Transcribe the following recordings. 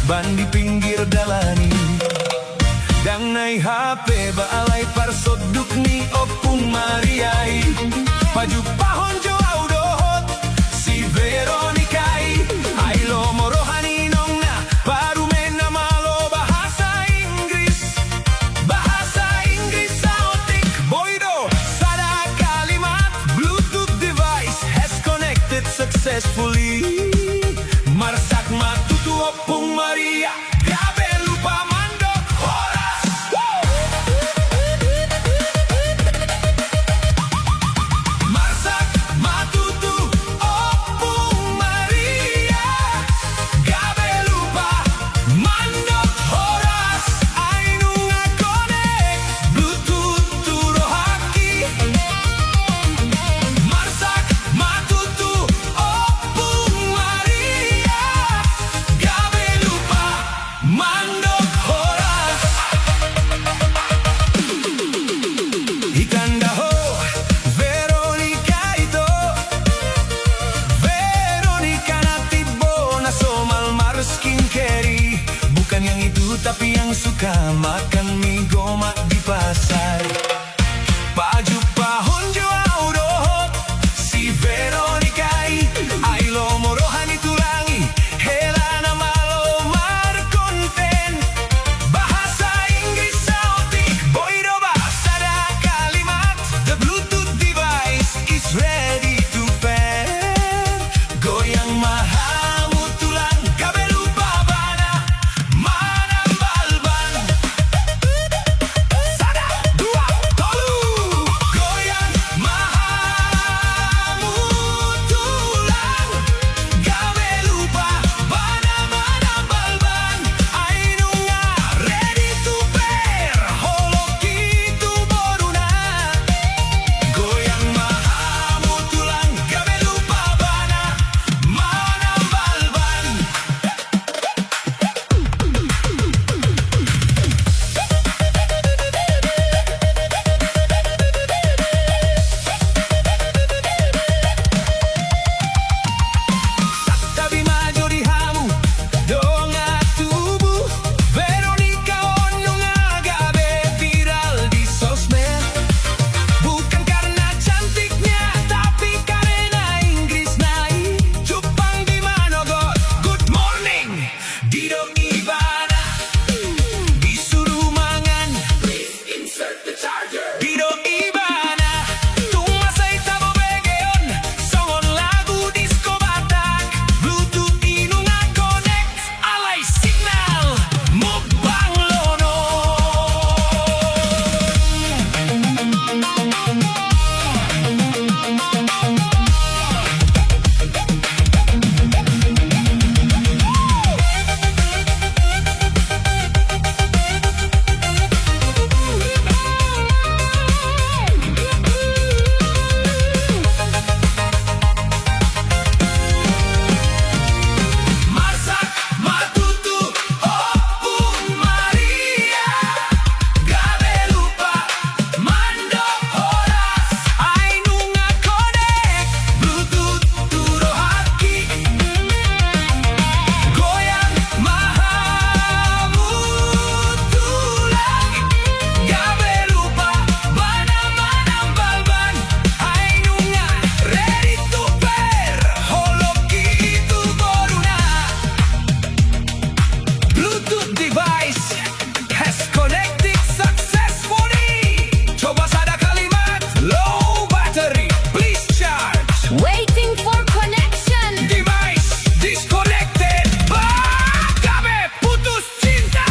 ban di pinggir dalani. Dang nai HP baalay parsoduk ni opung mariay. Paju pahon jo audohot si Veronicay. Ay lo morohaninong na parume na malo bahasa Inggris. Bahasa Inggris sa otik boydo. Sada kalimat Bluetooth device has connected successfully. Marsak matutu opung Maria. Grabe lupa mandok oras. Marsak matutu opung Maria. Grabe lupa mandok oras. Ay nunga connect Bluetooth turo haki. Marsak matutu opung Maria. Grabe lupa mandok oras. Itanda ho Veronica ito. Veronica natibo na somal skincare. Bukan yang itu tapi yang suka makan mie gomak di pasar. Paju pahon jo audohot si Veronica. Ay lo morohan itulangi. Hela na malo mar konten. Bahasa Inggris sa otik boydo bahasa da kalimat. The Bluetooth device is ready to pair. Goyang mahamu tulang gabe lupa bana manambalban. Sada dua tolu. Goyang mahamu tulang gabe lupa bana manambalban. Ay nunga ready to pair. Holoki tu boruna. Goyang mahamu tulang gabe lupa bana manambalban. Tabi maju di hamu donga tubuh Veronica onunga gabe viral di sosmed. Bukan karena cantiknya tapi karena Inggris nai. Jepang di manogot good morning didong ibana. Disuruh mangan please insert the charger. Didong ibana tumasay tabo begeon. Songon lagu disco Batak. Bluetooth inunga connect alay signal mukbang lono. Marsak matutu opung Maria. Gabe lupa mandok oras. Ay nunga connect Bluetooth turo haki. Goyang mahamu tulang gabe lupa bana manambalban. Ay nunga ready to pair. Holoki itu boruna. Bluetooth device has connected successfully. Coba sada kalimat low battery please charge. Waiting for connection. Device disconnected. Gabe putus cinta.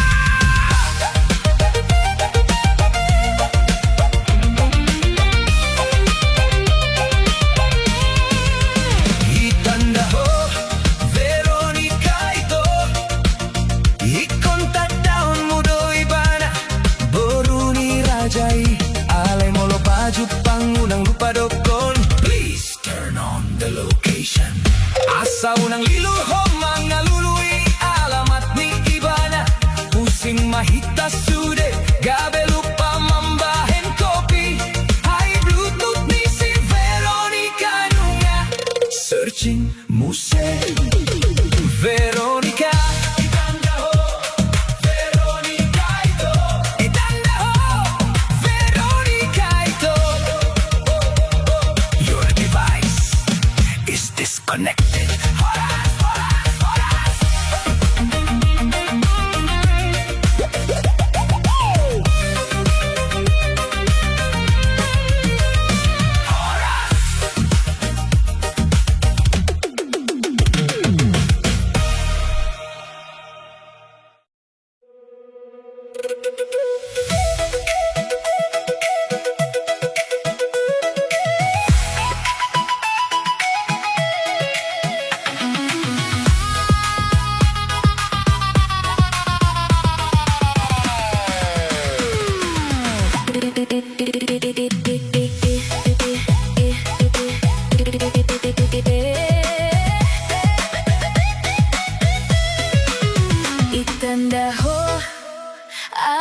Itanda ho Veronica ito. Ikontak daun mudo ibana. Boru ni rajai. Alay molo paju pangunang lupa dokon. Please turn on the location. Asa unang liluho mga lului. Alamat ni ibana. Pusing mahita sude. Gabe lupa mambahen kopi. Ay Bluetooth ni si Veronica nunga. Searching muse Veronica.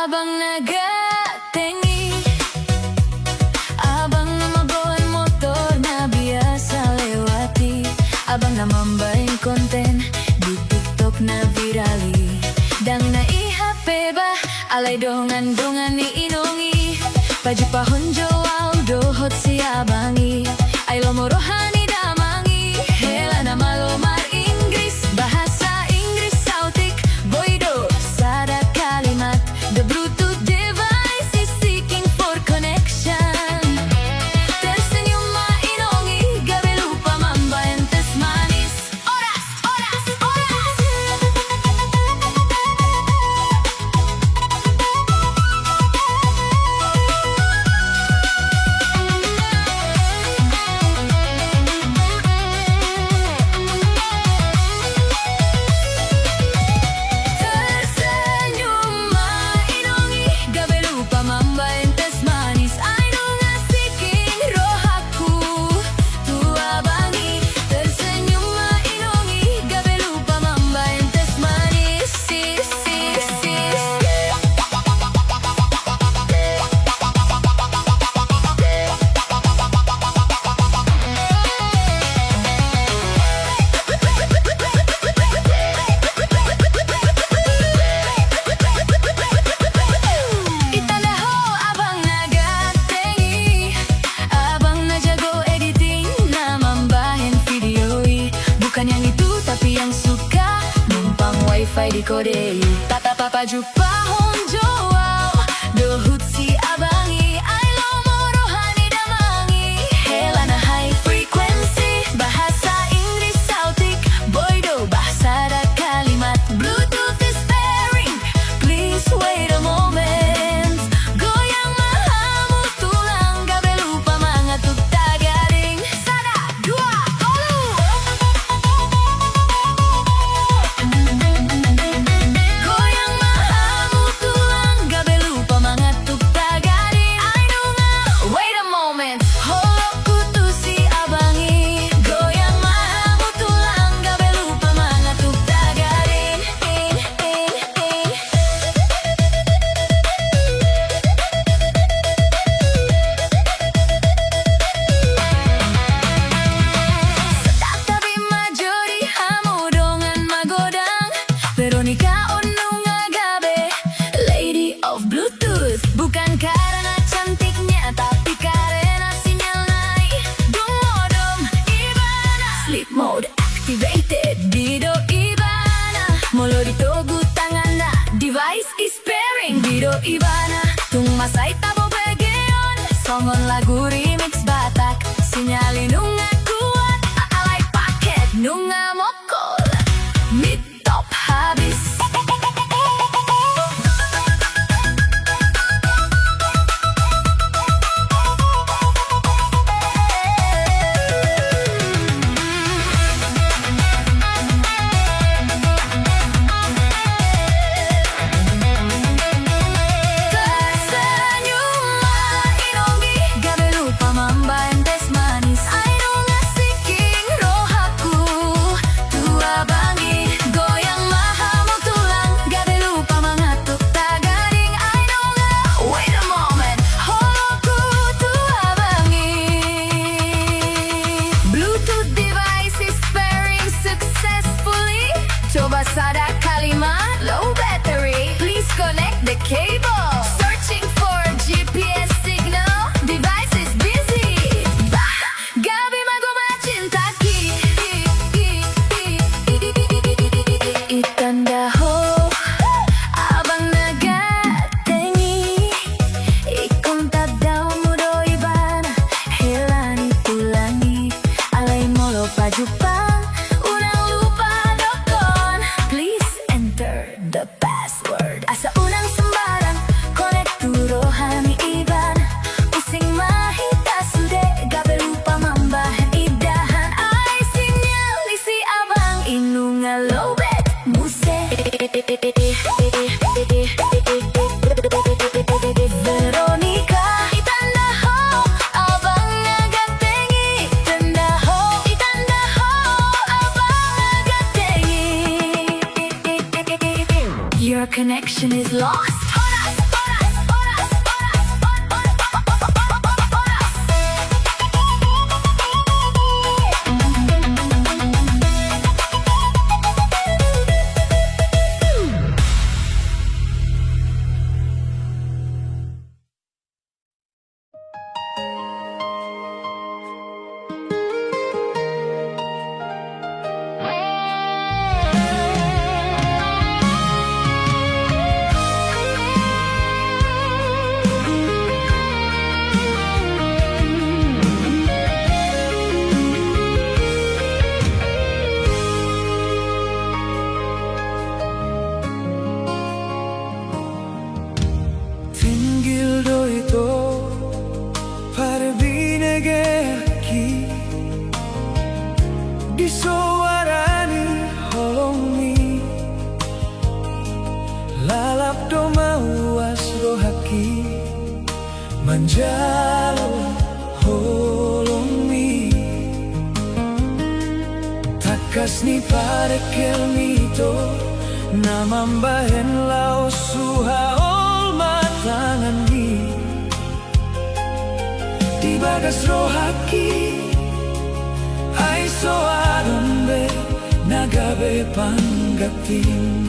abang nagatengi, abang namabawan motor na biasa lewati, abang namambahin konten di TikTok na virali. Dang na ihape ba, alay dongan-dongan ni inongi, paju pahonjo wow dohot si abangi, ay lomorohani damangi, hela na malomar Inggris, bahasa Inggris sautik, boydo, sada kalimat, the Bluetooth device is seeking for connection. Tersenyum mainongi, gabe lupa mambayan tes manis, oras, oras, oras. Tersenyum mainongi, gabe lupa mambayan tes manis, ay nunga seeking rohaku, tua bangi. Tersenyum mainongi, gabe lupa mambayan tes manis, sis, sis, sis. Itanda ho abang nagatengi, abang na jago editing, namambahin videoi, bukan yang itu tapi yang suka numpang wifi di kode. Tata papa jupa honjo wow, dohut si abangi, ay lomorohani damangi, hela na high frequency, bahasa Inggris sautik, boydo, bahasa da kalimat, Bluetooth is pairing, please wait a moment, goyang mahamu tulang, gabe lupa mangatuk tagaring, sada, dua, olu. Goyang mahamu tulang, gabe lupa mangatuk tagaring, ay nunga, wait a moment, holoku tu si abangi, goyang mahamu tulang, gabe lupa mangatuk tagaring, tapi majori hamu dongan magodang, Veronica Onunga gabe, lady of Bluetooth, bukan karena cantiknya tapi karena sinyal naik, dumodom ibana, sleep mode activated, dido ibana, molo ditogu tangana, device is pairing, dido ibana, tung masay tabo begeon, songon lagu remix Batak, sinyali nunga kuat, alay paket nunga mokol, mid top habis. Tersenyum mainongi, gabe lupa mambayan tes manis, ay nunga seeking rohaku, tua bangi, goyang mahamu tulang, gabe lupa mangatuk tagaring, ay nunga, wait a moment, holoku tua bangi. Bluetooth device is pairing successfully, coba sada kalimat, low battery, please connect the cable, searching for GPS signal, device is busy, bah, gabi magoma cintaki, itanda ho abang nagatengi, ikon tadaw mudo ibana, helani tulangi, alay molo pajupang, unang lupa dokon, please enter the password, asa unang sembarang, connect to rohani iban, pusing mahita sude, gabe lupa mambahan idahan, ay sinyal isi abang, inunga lobet, muse. Veronica, itanda ho, abang nagatengi, itanda ho, abang nagatengi. Your connection is lost. Horas, lalap do mawas rohaki manjalo holomi takas ni parekel mito namambahen lao suha ol matangan ni di bagas rohaki ay so adombe nagabe panggatim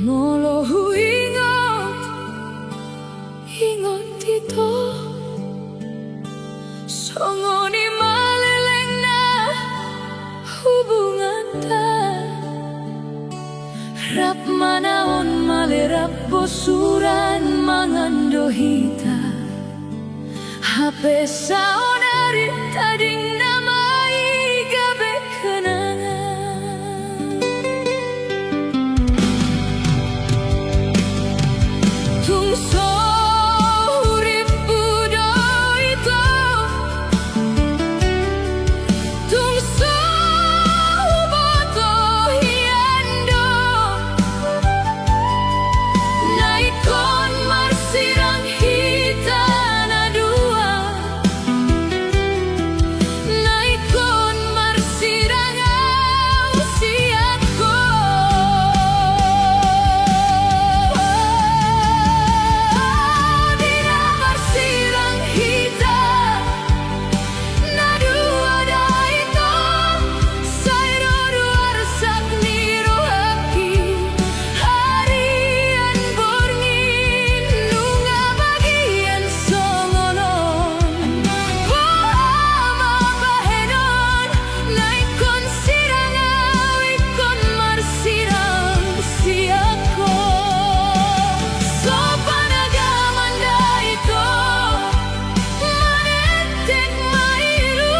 molo ingot dito songoni maleleng na hubungan ta rap manaon malerap bosuran mangandohita hape saonari tading namai gabe kenangan tungso urip budo itu tungso boto hiando naikon marsirang hita na dua naikon marsirang usiaku dina marsirang hita na dua daito sairo duar sak niru haki harian borngin nunga bagian songonon buama bahenon naikon sirang awikon marsirang siako sopan agaman daito manetek mailu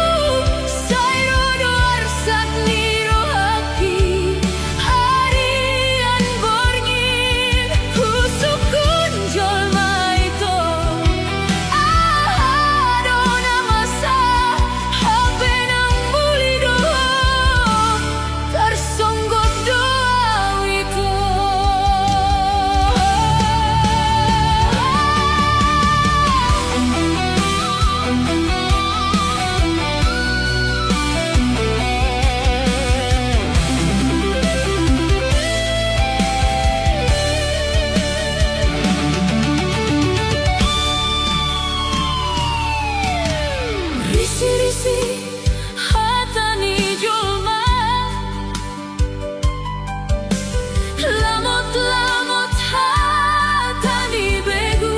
sairo duar sak niru haki harian borngin husukun jol maito ahadona masa hape nang mulido tersonggok doa itu risi-risi hatani julma lamot-lamot hatani begu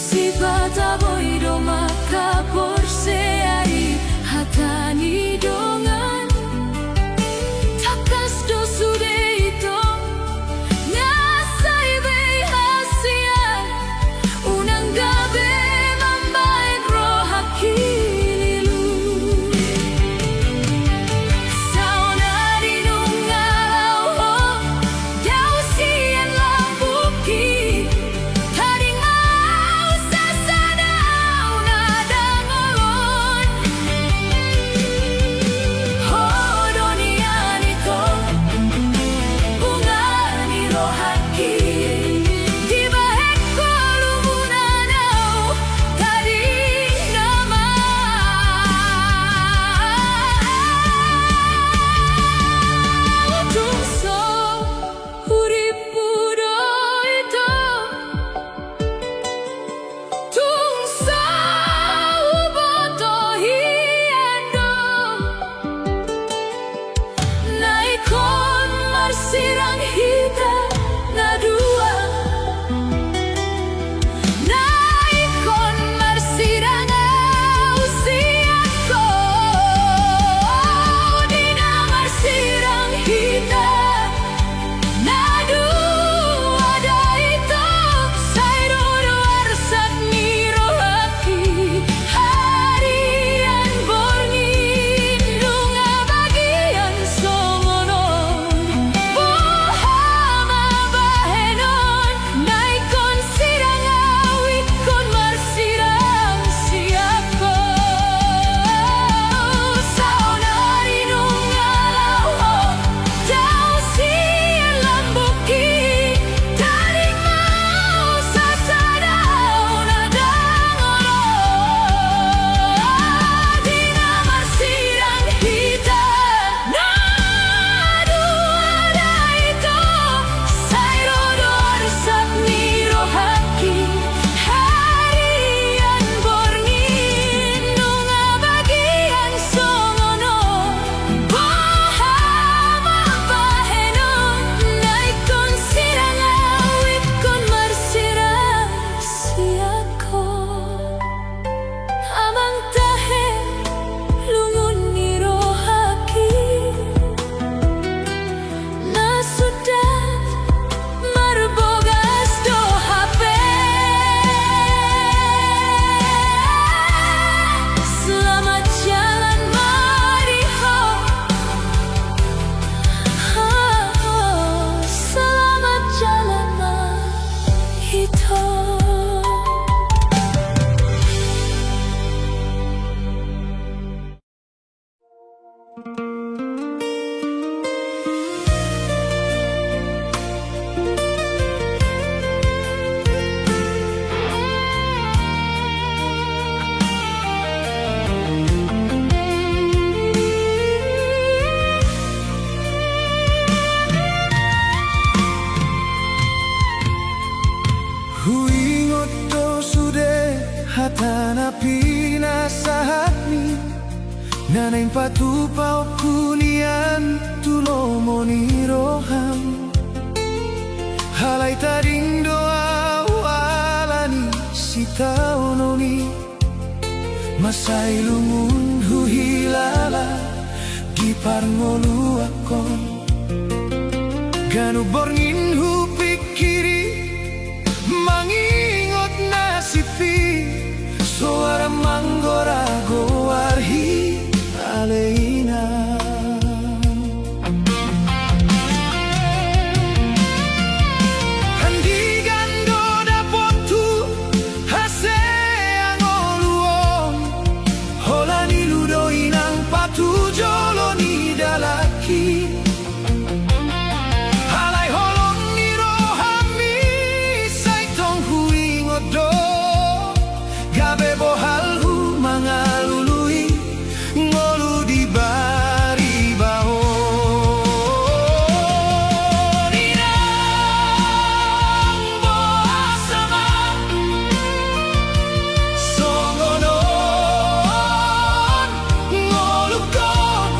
sifat aboy doma kapor seari hatani dongan takas dosude itu ngasai be hasia unang gabe mambaik rohakililu saonari nungalau dausian lampuki taring mau sasadau nada ngolon hodonianiko bungani rohaki dibaheko lumunanau tadi nama tungso urip budo itu tungso boto hiando naikon marsirang hita na dua naikon marsirang usiaku dina marsirang hita na dua daito sairo duar sak niru haki harian borngin nunga bagian songonon buhama bahenon Saing patu pau kunian tulomoni roham Halai taring doa walani sitau noni Masai lungun huhilala di parngolu akon Ganu borngin hu pikiri mangingot nasipi Suara manggora gowarhi aleina Handigan doda potu hase angoluon Holani ludo inang patu joloni dalaki Halai holong ni rohami saitong huingot do Gabe bohal hu mangalului ngolu di bari baho Ninang boasama songonon ngolukon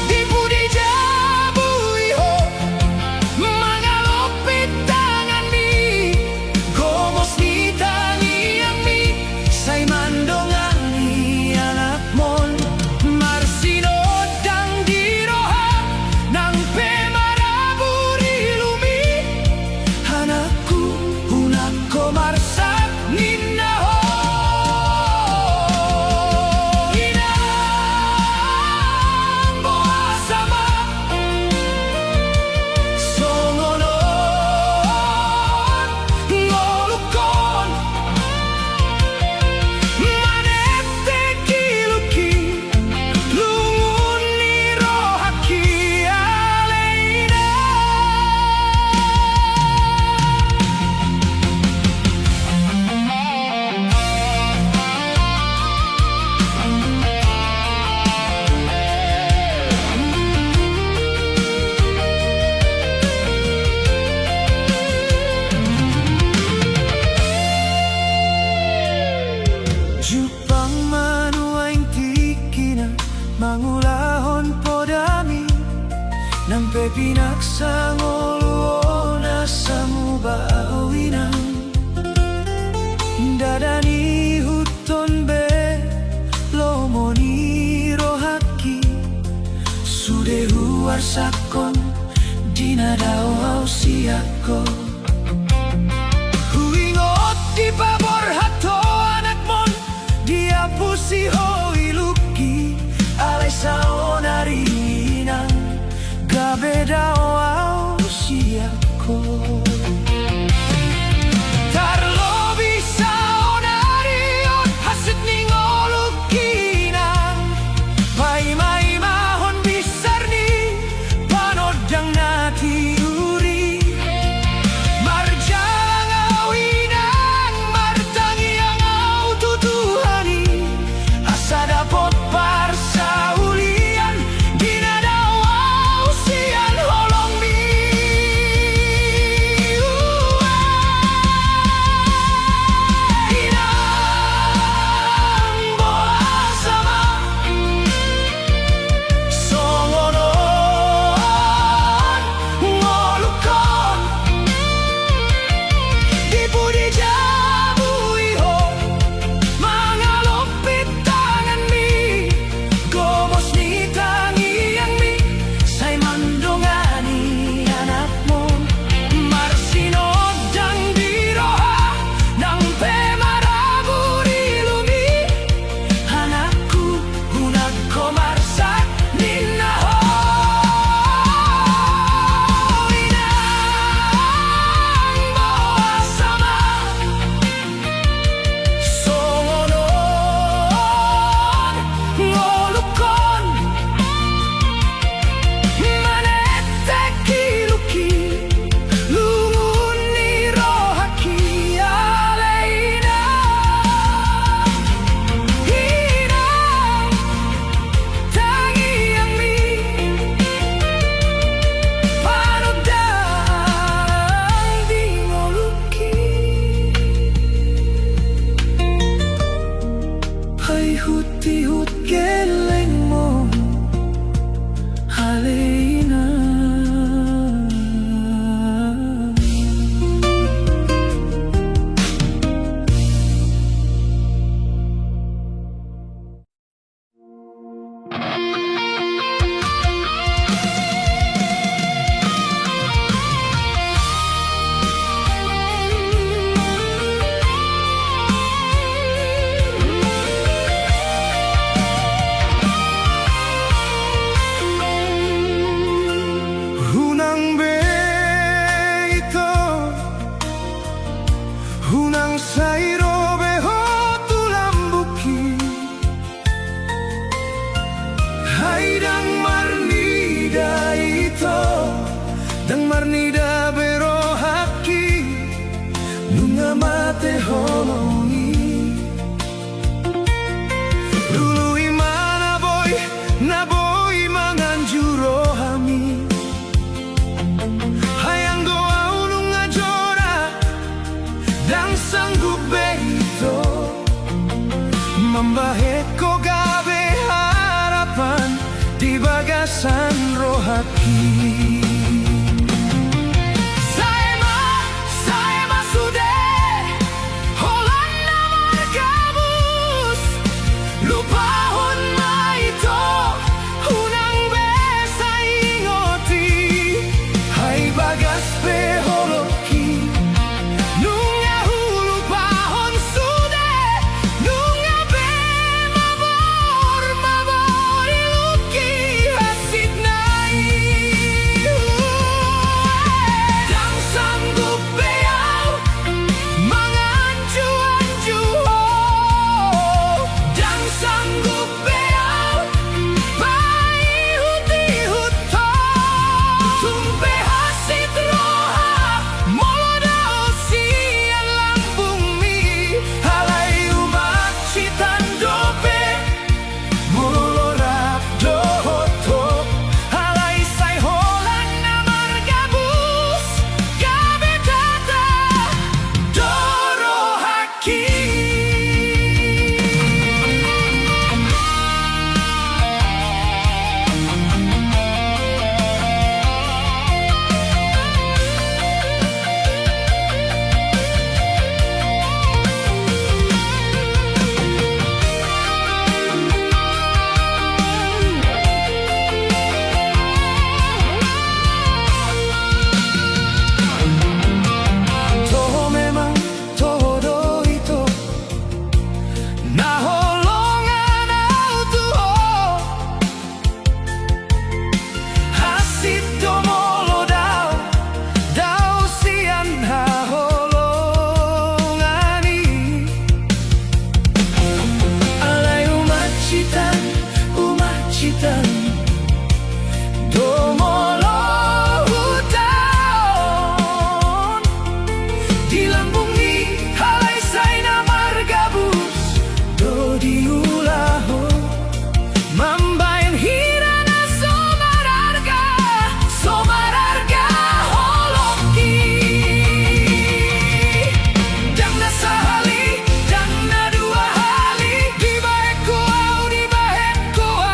Di budi jabui ho mangalopit tangan mi Gomos ni tangian mi say mandongan ni anak mon Marsinod dang diroha nang pemaraburi lumi Anakku hunako marsap ninnaho Inang boasama songonon ngolukon Manete kiluki lungun ni rohaki aleina Jupang manuaing tikina mangulahon podami Nampe pinaksangoluona samubawinang Dadani huton be lomoni rohaki Sude huar sakon dinadao hausiako Huingot di pabor hato anak mon Dia pusi hoi luki Alay saonari inang Gabeda au siako Tarlobi saonarion Hasit ni ngolukinang Pai mai mahon bisar ni Panodang natiuri Marjalang awinang Martangi ang au tutuhani Asa dapot parsaulia marnida berohaki nunga mate holongi dulu imana boy na boy manganjuro hami hayang doa nunga jora dan sanggup beito membahet ko gabe harapan di bagasan rohaki. Saya sudah Holanda markabus lupahon maito hunang besa ingoti hai bagas beholoki nunga hulu pahon sudah nunga be mabor iluki hasid nai dan sanggup beau manganju-anju dan sanggup beau pai huti-huto tumpe hasid roha molodao sian lambung mi halai umat citan dope molorap dohoto halai sai holan namar gabus gabe data dorohaki. Toho memang todo itu naholongan autuho hasid domolodao dao sian haholongani alai umat citan domolo hutaon di lambungi halai sai namar gabus do diulaho mambayan hirana somararga holoki dang na sahali dang na dua hali di bahe ko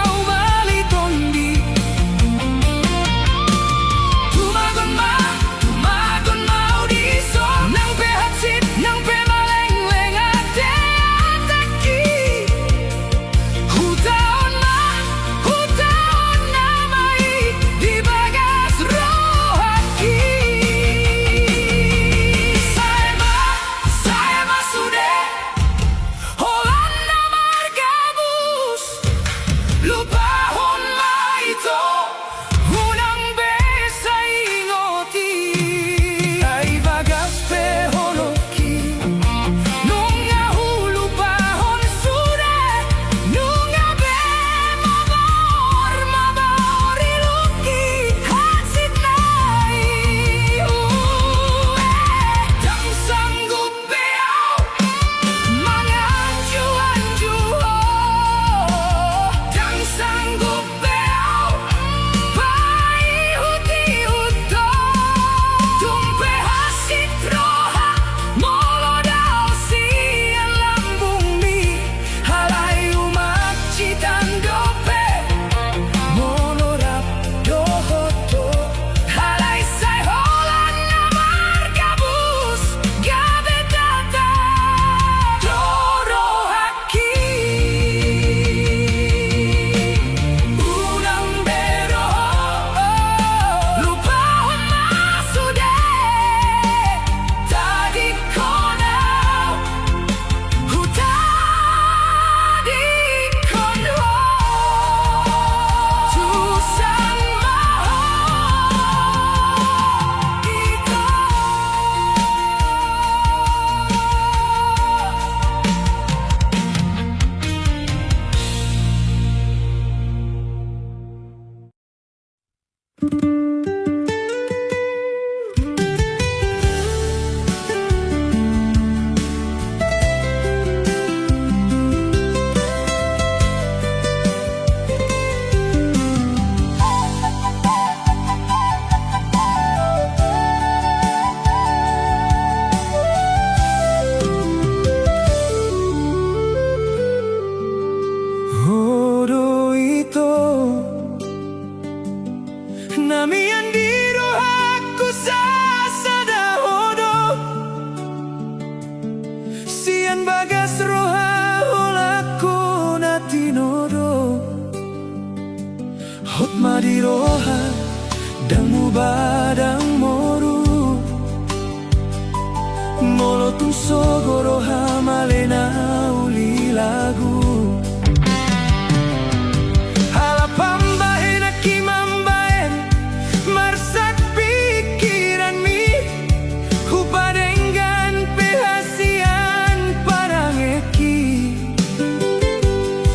au bali tondi tumagon mau diso nang pehatsit nang pemaleng-leng ate ataki hutaon na mai di bagas rohaki. Saya sudah Holanda markabus lupahon maito hunang besa ingoti ai bagas beholoki nunga hulu pahon sudah nunga be mabor iluki hasid nai dang sanggup beau manganju-anju dang sanggup beau pai huti-huto tumpe hasid roha molodao sian lambung mi halai umat citan dope molorap dohoto halai sai holan namar gabus gabe data dorohaki unang beroho lupahon masude tadi konau hutadi konho tusan maho ito Hotma di roha dan mubadang moru Molotun sogoroha malena uli lagu Halapambahen akimambahen Marsat pikiran mi Hupadenggan perhasian parangeki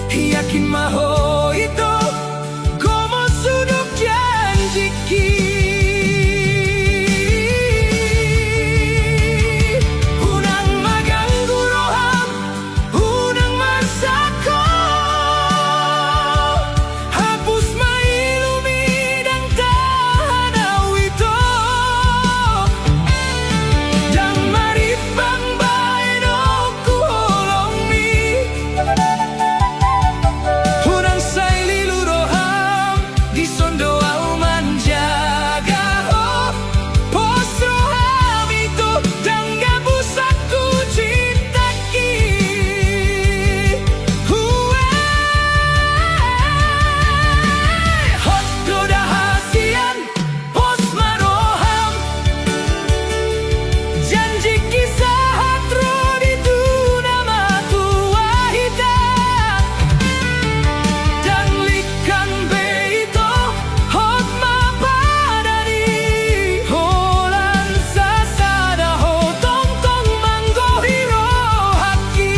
Yakin maho ito Como sudok janjiki Unang maganggu roham Unang marsako Hapus mailumi dan tahanaw ito Dan maripang bayan o kuholong mi Unang say liluroham Di sondo au manjaga ho Posroham ito Dan gabusaku cintaki Hot goda hasian Pos maroham Janji kisah hatro di nama tua hitam Dan likan beito hot mapadani Holan sasada ho tong manggohiro haki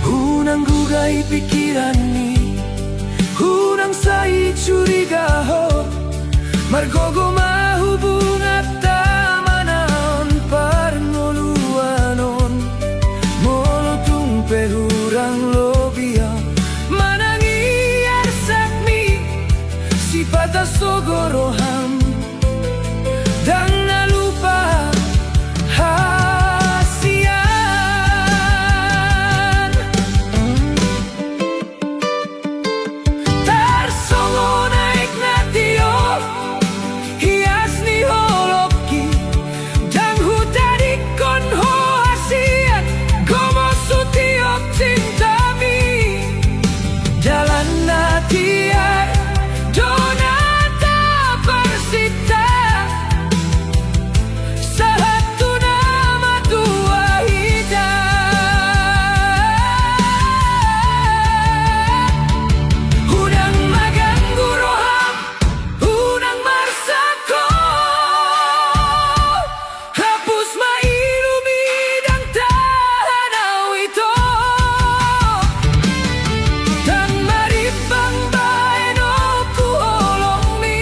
Unang gugay pikiran ni Unang say curiga ho Margogo mahubung at tamanan Parngoluanon Molotong perurang lobia Manangi arsakmi Si patas sogoroham Dan nalupa hasian Tarsongo naik natio Hias ni holoki Dan hutadikon ho hasian Gomo sutiok cintami Jalan natiar Donata persita Satu nama tua hitam Unang maganggu roham Unang marsako Hapus mailumi dan tahanaw ito Dan maribang bayan o kuholong mi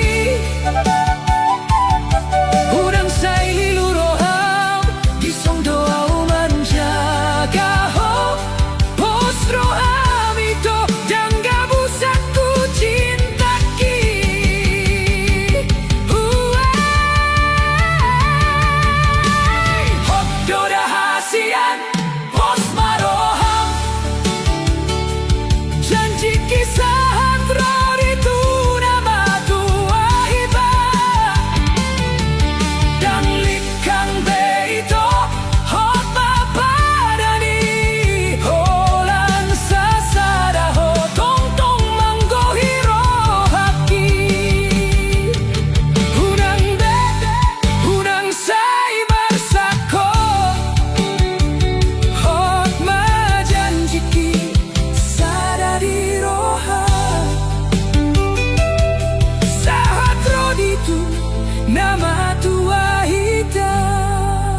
Unang say liluroham Di sondo au manjaga ho Posroham ito Dan gabusaku cintaki Hot goda hasian Pos maroham Janji kisah hatro itu nama tua hiba Dan likang beito hot mapadani Holan sasada ho tong manggohiro haki Unang unang say marsako Hot majanjiki sadari roha Sahat roditu nama tua hitam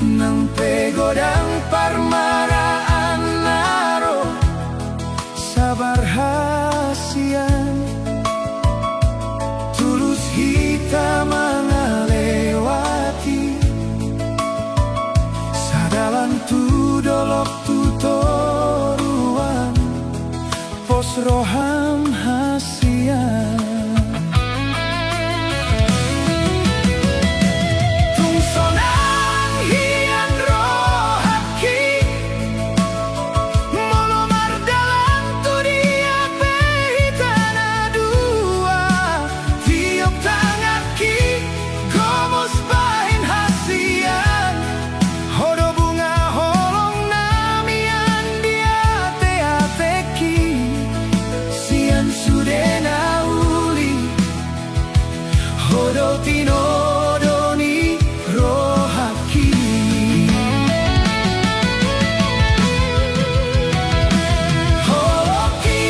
Nang pegodang parmaraan naro sabar hasian tulus hita mangalewati sadalan tu dolok tu toruan pos roham hasian tinodoni rohaki holoki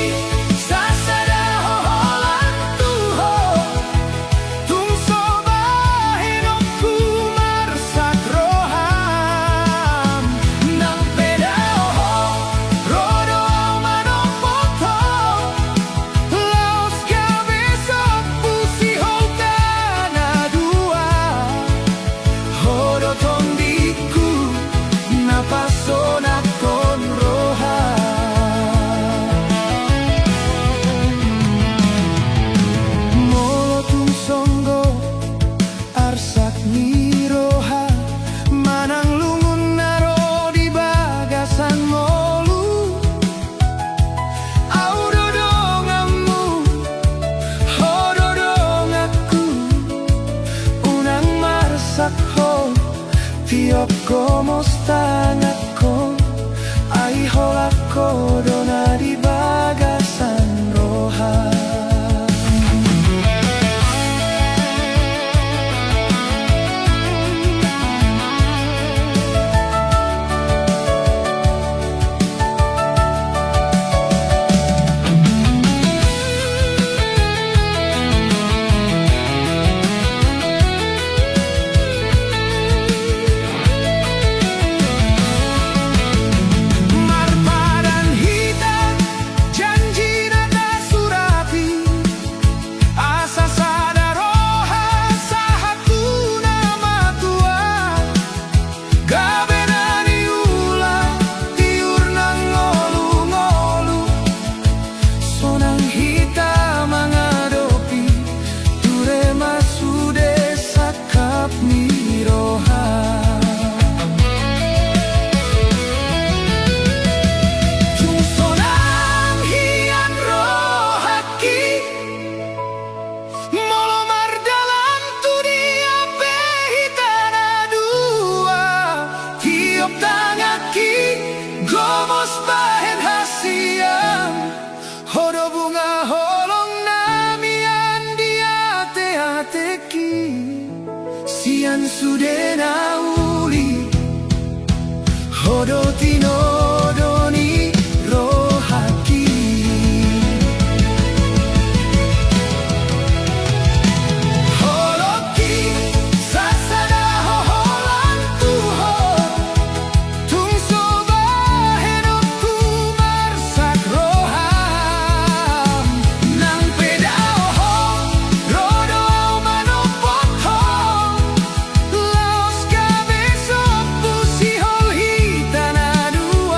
sasada hoholan tuho tungso bahinokku marsak roham nang pedaho rodo manopoto laos kabesok pusi holta tondiku napasona kon roha molotung songgo arsak ni roha manang lungun naro di bagasan molu au dodongamu ho dodongaku unang marsak ho tiap como stangako ai holako dona di bagasan roha gomos bahen hasian hodo bunga holong namian dia te-ateki sian sudena uli hodo tinodoni rohaki holoki sasada hoholan tuho tungso bahenokku marsak roham nang pedaho rodo manopoto laos kabesok pusi hol hitana dua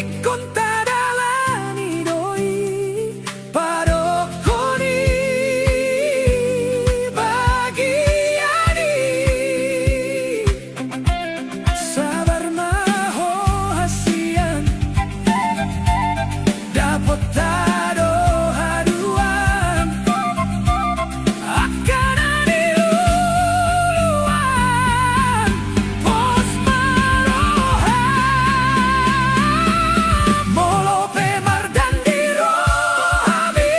ikonta dalani doi padokoni bagiani sabar maho hasian dapat tado haduan akan adiluluan pos maroha molo pemar dan dirohami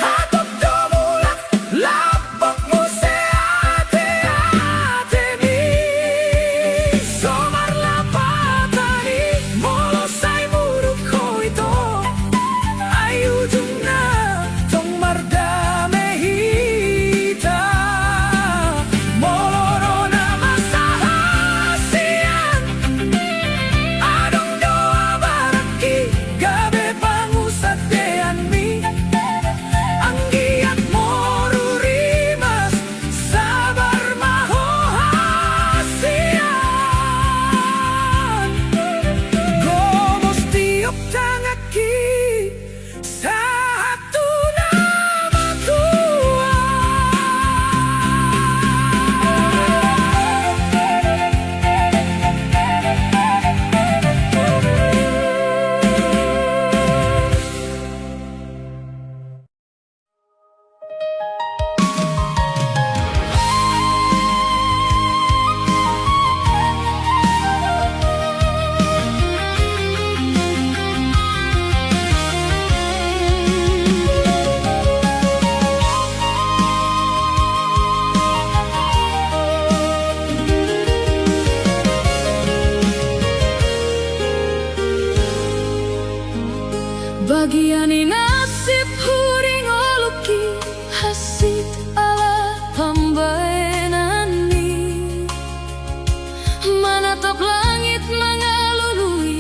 hatok domulak lapok museate atemi somar lapatani molo sai muruk koito ayuduna tong mardame hita molorona masahasian adong doa baraki gabe pangusat deanmi anggiat morurimas sabar mahohasian gomos tiop tangaki satu nama bagiani nasib huring oluki hasit ala pambaenani manatok langit mangalului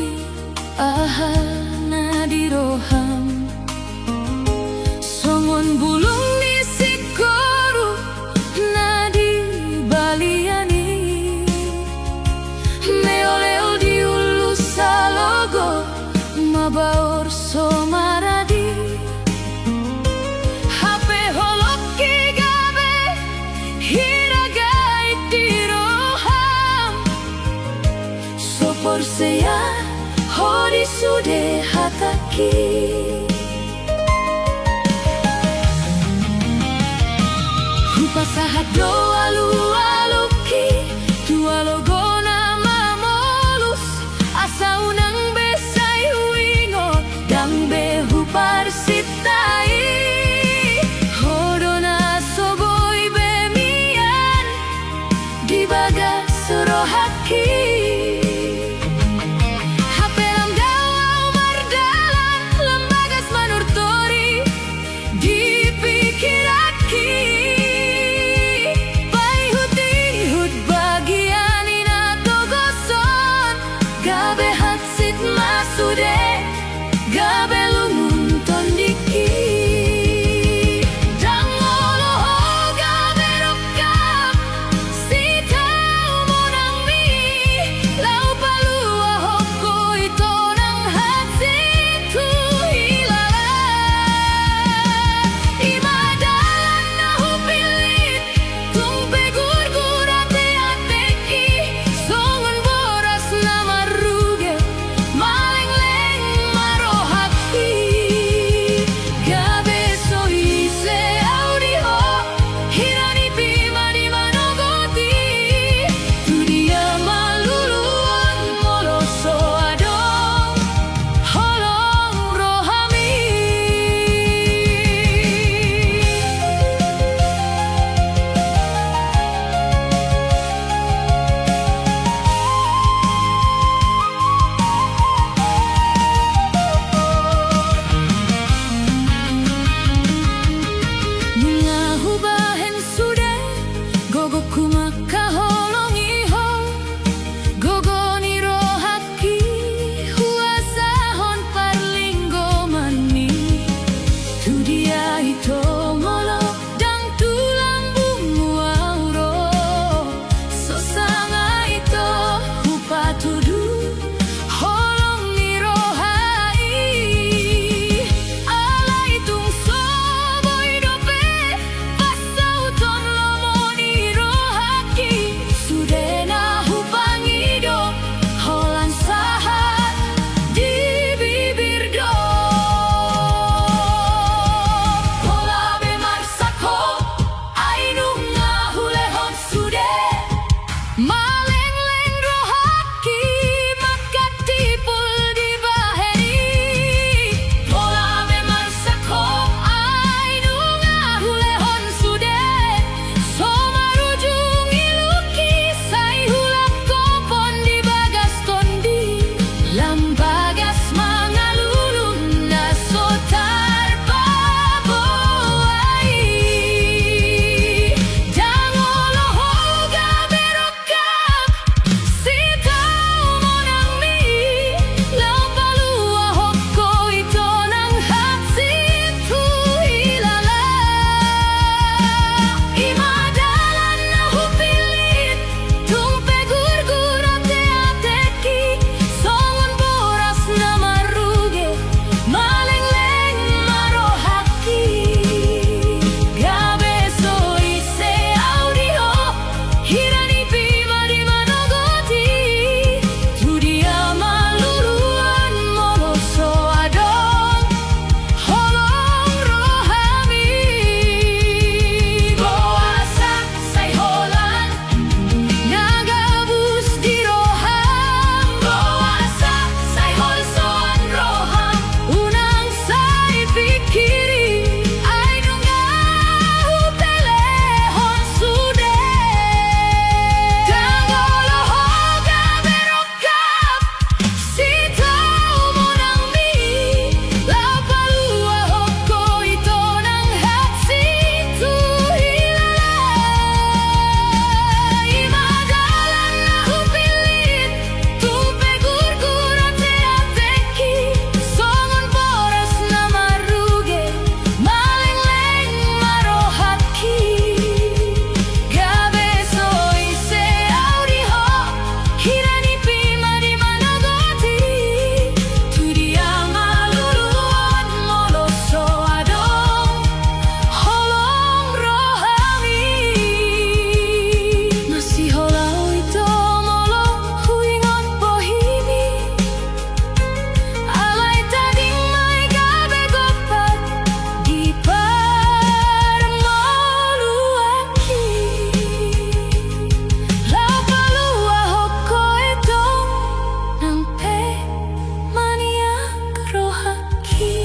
ahana diroham songon bulung nisikoru nadi baliani meoleo diulu salogo mabaor somaradi hape holoki gabe hiragai diroham sopor seya hori sude hataki rupa sahat doa aluki dua logona mamolus asa unang besai wingot dang behu parsitai hodona soboy bemian di bagas rohaki haperam dawa umar dalam lembagas manurtori dipikiraki Lambagas mga lulun na sotar pabuhay. Dangolo hoga berokap sitaw mo nang mi. Lampalua hoko ito ng hatsitu hilala. Imadalan na hupilit tumpe gurgurat teateki. Songon boras na maruge malengleng marohaki. Gabe so ise audio hirani pima di manogoti. Tudia maluluan moloso adong holong rohami. Goasa say holan nagabus di roham. Goasa say holson roham unang say pikiri ay nungahu pelehon sude. Dangolo hoga berokap sitaw mo nang mi. Lapalua hoko ito ng hatsitu hilala. Imadalan na hupilit tumpe gurgurat teateki. Songon boras na maruge malengleng marohaki. Gabe so ise audio hirani pima di managoti. Tudia maluluan moloso adong holong rohami. Nasiholau ito molo huingon pohimi. Alay tading may gabe gopat di parmaluaki. Lapalua hoko ito ng pe maniak rohaki.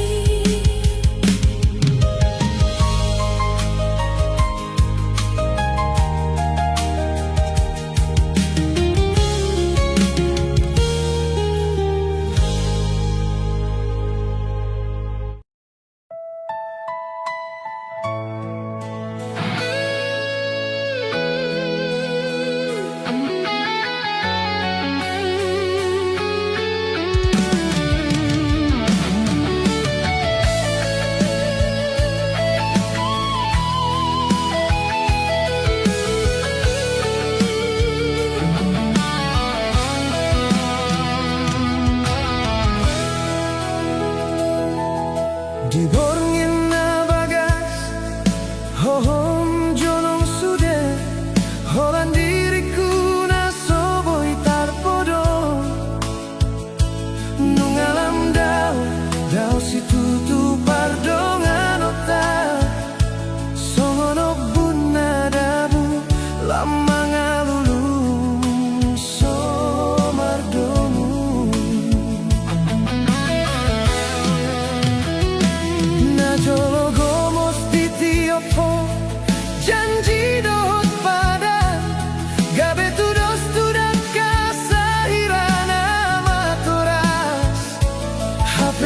Di borngin na bagas hohom jonong sude. Holan diriku na soboy tarpodo. Nung alam daw si tutu pardongan otak. Songono buna dabu lama ngalulung somardomu. Najolo gomos di tiopo janji dohot pada. Gabe tudos tudak kasahirana matoras. HP